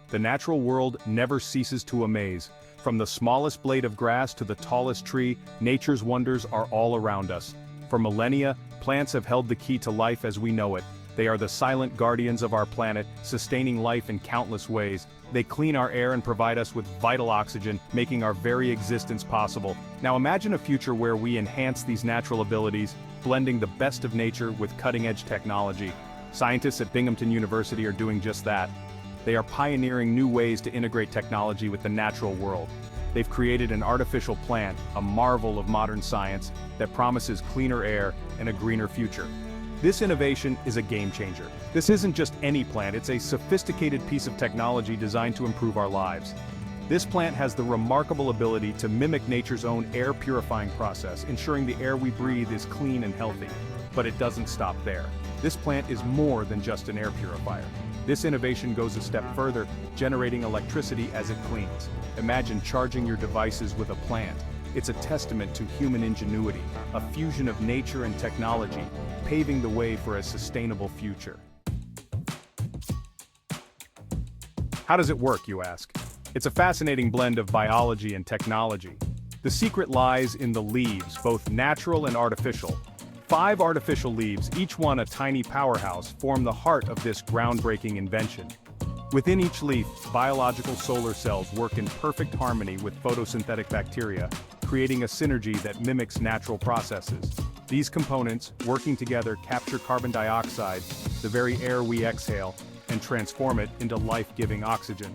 The natural world never ceases to amaze. From the smallest blade of grass to the tallest tree, nature's wonders are all around us. For millennia, plants have held the key to life as we know it. They are the silent guardians of our planet, sustaining life in countless ways. They clean our air and provide us with vital oxygen, making our very existence possible. Now imagine a future where we enhance these natural abilities, blending the best of nature with cutting-edge technology. Scientists at Binghamton University are doing just that. They are pioneering new ways to integrate technology with the natural world. They've created an artificial plant, a marvel of modern science, that promises cleaner air and a greener future. This innovation is a game changer. This isn't just any plant, it's a sophisticated piece of technology designed to improve our lives. This plant has the remarkable ability to mimic nature's own air purifying process, ensuring the air we breathe is clean and healthy. But it doesn't stop there. This plant is more than just an air purifier. This innovation goes a step further, generating electricity as it cleans. Imagine charging your devices with a plant. It's a testament to human ingenuity, a fusion of nature and technology, paving the way for a sustainable future. How does it work, you ask? It's a fascinating blend of biology and technology. The secret lies in the leaves, both natural and artificial. 5 artificial leaves, each one a tiny powerhouse, form the heart of this groundbreaking invention. Within each leaf, biological solar cells work in perfect harmony with photosynthetic bacteria, creating a synergy that mimics natural processes. These components, working together, capture carbon dioxide, the very air we exhale, and transform it into life-giving oxygen.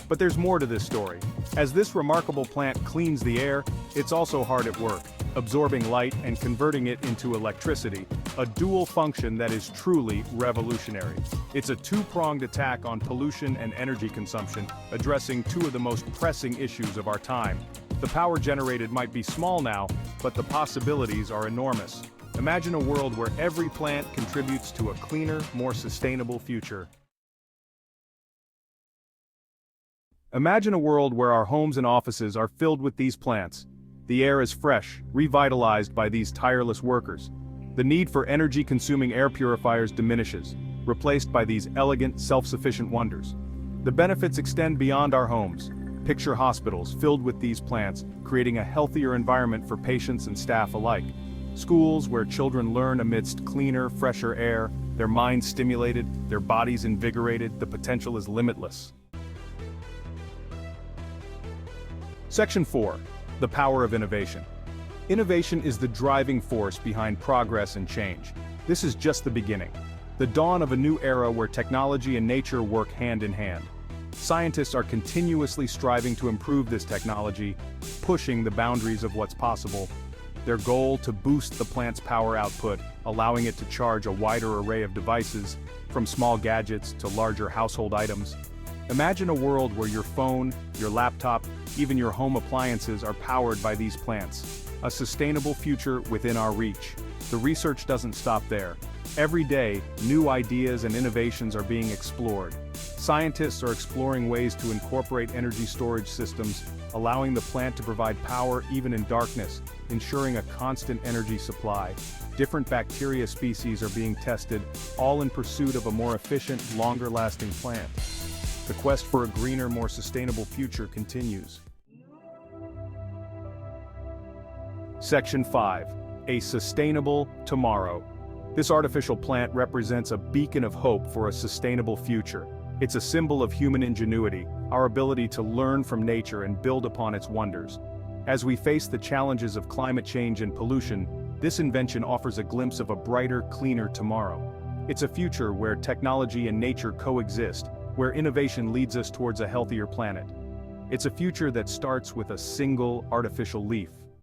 But there's more to this story. As this remarkable plant cleans the air, it's also hard at work, absorbing light and converting it into electricity, a dual function that is truly revolutionary. It's a two-pronged attack on pollution and energy consumption, addressing 2 of the most pressing issues of our time. The power generated might be small now, but the possibilities are enormous. Imagine a world where every plant contributes to a cleaner, more sustainable future. Imagine a world where our homes and offices are filled with these plants. The air is fresh, revitalized by these tireless workers. The need for energy-consuming air purifiers diminishes, replaced by these elegant, self-sufficient wonders. The benefits extend beyond our homes. Picture hospitals filled with these plants, creating a healthier environment for patients and staff alike. Schools where children learn amidst cleaner, fresher air, their minds stimulated, their bodies invigorated, the potential is limitless. Section 4. The power of innovation. Innovation is the driving force behind progress and change. This is just the beginning. The dawn of a new era where technology and nature work hand in hand. Scientists are continuously striving to improve this technology, pushing the boundaries of what's possible. Their goal to boost the plant's power output, allowing it to charge a wider array of devices, from small gadgets to larger household items. Imagine a world where your phone, your laptop, even your home appliances are powered by these plants. A sustainable future within our reach. The research doesn't stop there. Every day, new ideas and innovations are being explored. Scientists are exploring ways to incorporate energy storage systems, allowing the plant to provide power even in darkness, ensuring a constant energy supply. Different bacteria species are being tested, all in pursuit of a more efficient, longer-lasting plant. The quest for a greener, more sustainable future continues. Section 5. A sustainable tomorrow. This artificial plant represents a beacon of hope for a sustainable future. It's a symbol of human ingenuity, our ability to learn from nature and build upon its wonders. As we face the challenges of climate change and pollution, this invention offers a glimpse of a brighter, cleaner tomorrow. It's a future where technology and nature coexist, where innovation leads us towards a healthier planet. It's a future that starts with a single artificial leaf.